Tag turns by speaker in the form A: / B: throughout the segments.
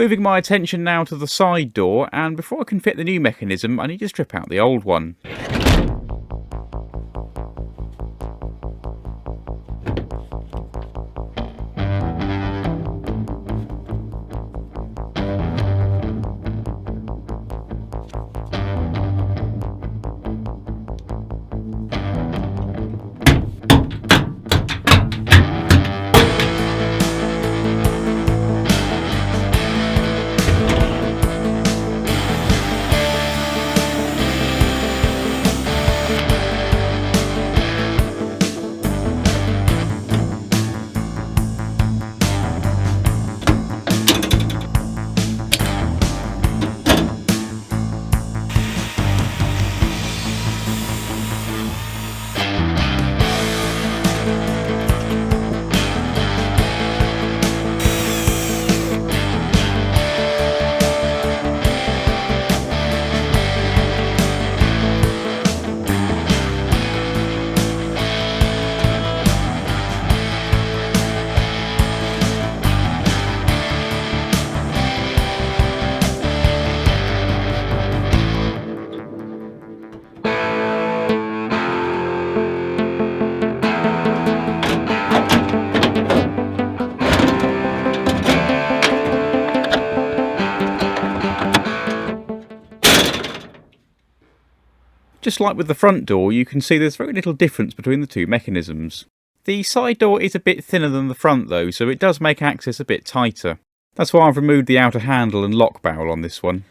A: Moving my attention now to the side door, and before I can fit the new mechanism, I need to strip out the old one. Just like with the front door, you can see there's very little difference between the two mechanisms. The side door is a bit thinner than the front though, so it does make access a bit tighter. That's why I've removed the outer handle and lock barrel on this one.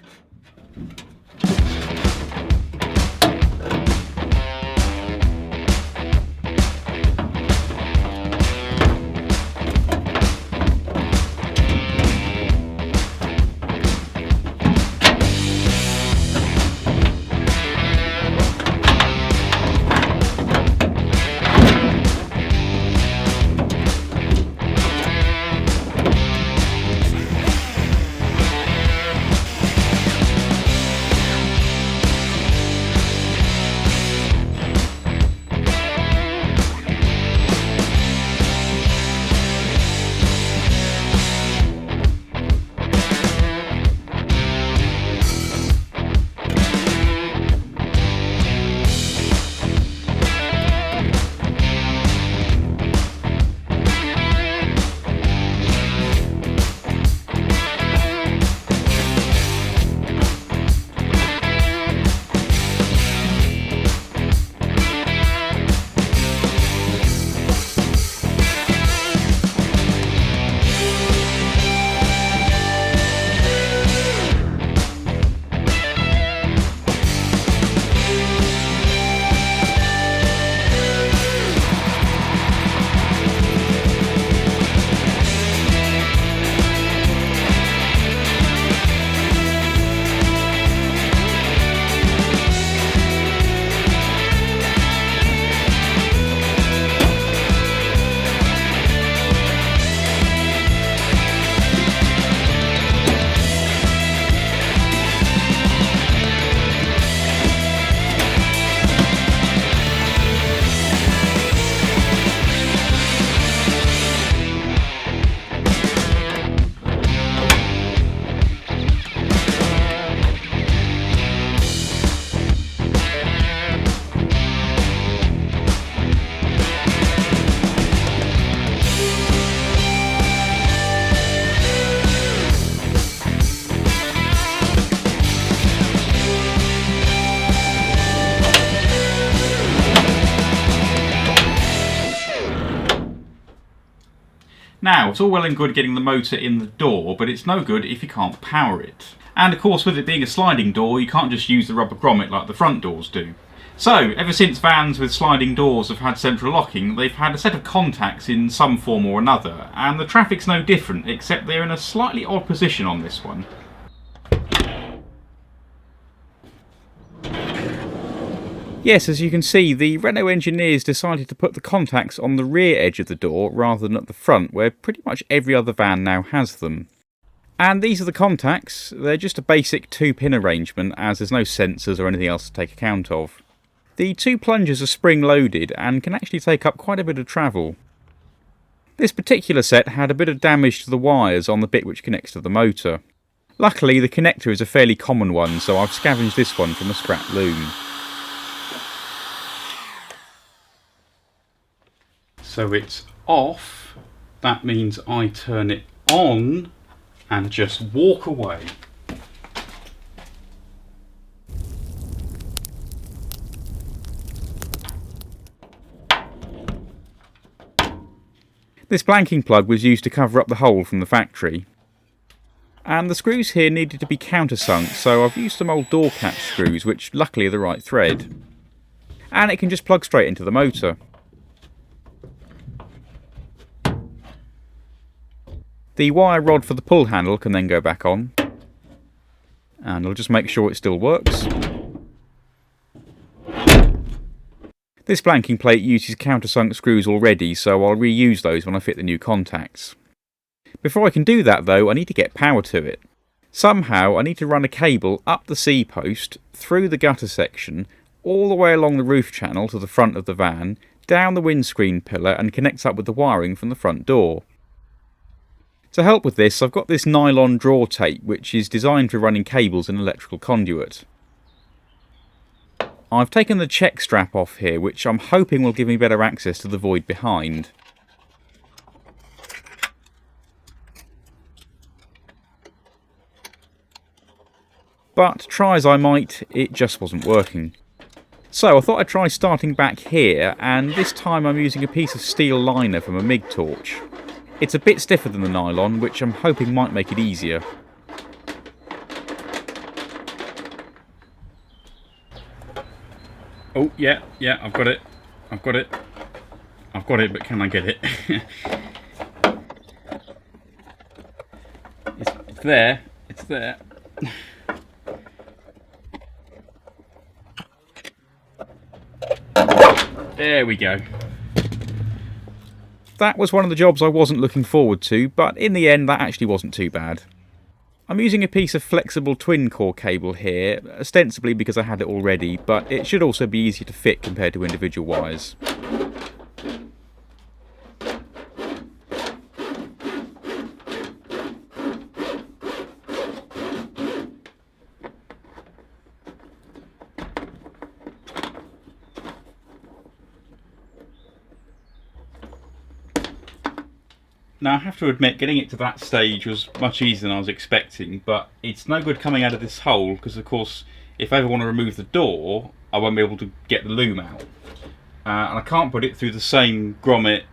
A: Now, it's all well and good getting the motor in the door, but it's no good if you can't power it. And of course, with it being a sliding door, you can't just use the rubber grommet like the front doors do. So, ever since vans with sliding doors have had central locking, they've had a set of contacts in some form or another, and the traffic's no different, except they're in a slightly odd position on this one. Yes, as you can see, the Renault engineers decided to put the contacts on the rear edge of the door rather than at the front, where pretty much every other van now has them. And these are the contacts. They're just a basic 2-pin arrangement, as there's no sensors or anything else to take account of. The 2 plungers are spring-loaded and can actually take up quite a bit of travel. This particular set had a bit of damage to the wires on the bit which connects to the motor. Luckily the connector is a fairly common one, so I've scavenged this one from a scrap loom. So it's off, that means I turn it on and just walk away. This blanking plug was used to cover up the hole from the factory. And the screws here needed to be countersunk, so I've used some old door catch screws, which luckily are the right thread. And it can just plug straight into the motor. The wire rod for the pull handle can then go back on. And I'll just make sure it still works. This blanking plate uses countersunk screws already, so I'll reuse those when I fit the new contacts. Before I can do that though, I need to get power to it. Somehow I need to run a cable up the C-post, through the gutter section, all the way along the roof channel to the front of the van, down the windscreen pillar and connect up with the wiring from the front door. To help with this, I've got this nylon draw tape which is designed for running cables in electrical conduit. I've taken the check strap off here, which I'm hoping will give me better access to the void behind. But try as I might, it just wasn't working. So I thought I'd try starting back here, and this time I'm using a piece of steel liner from a MIG torch. It's a bit stiffer than the nylon, which I'm hoping might make it easier. Oh, yeah, I've got it, but can I get it? It's there. There we go. That was one of the jobs I wasn't looking forward to, but in the end that actually wasn't too bad. I'm using a piece of flexible twin core cable here, ostensibly because I had it already, but it should also be easier to fit compared to individual wires. Now I have to admit, getting it to that stage was much easier than I was expecting, but it's no good coming out of this hole because of course if I ever want to remove the door I won't be able to get the loom out. And I can't put it through the same grommet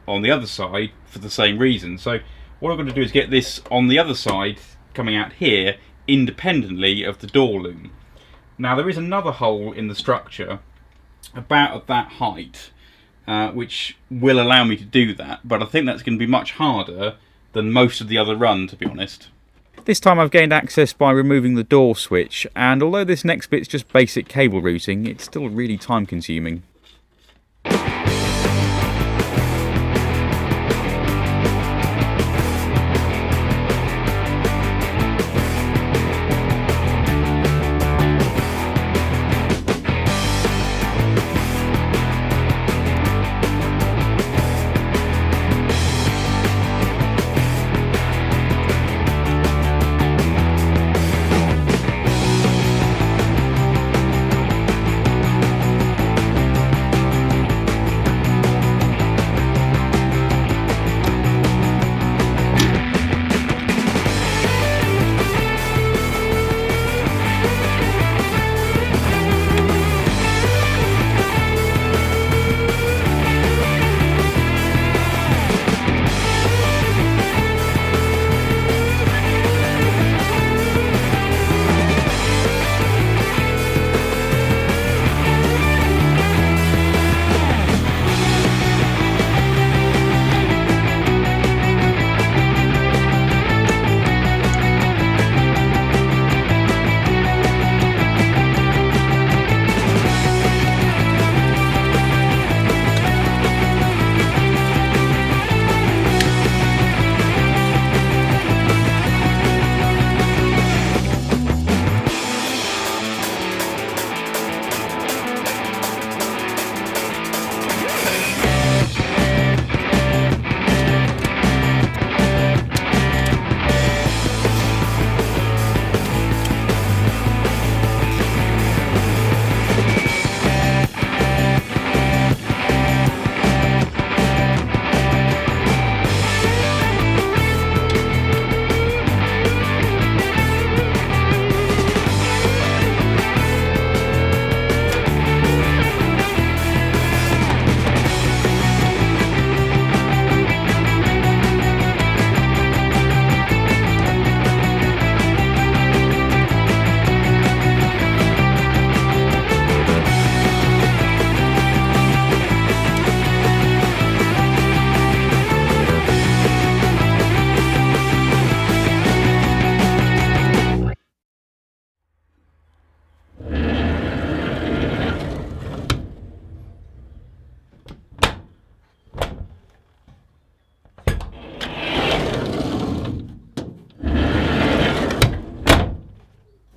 A: on the other side for the same reason. So what I'm going to do is get this on the other side coming out here independently of the door loom. Now there is another hole in the structure about at that height which will allow me to do that, but I think that's going to be much harder than most of the other run, to be honest. This time I've gained access by removing the door switch, and although this next bit's just basic cable routing, it's still really time consuming.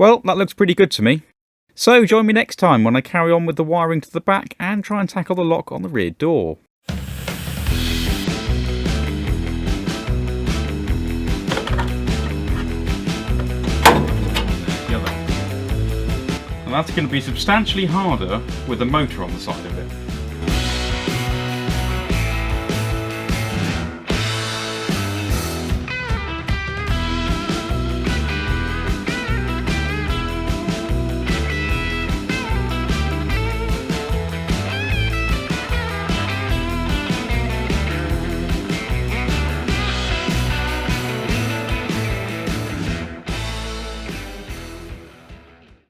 A: Well, that looks pretty good to me. So join me next time when I carry on with the wiring to the back and try and tackle the lock on the rear door. And that's going to be substantially harder with a motor on the side of it.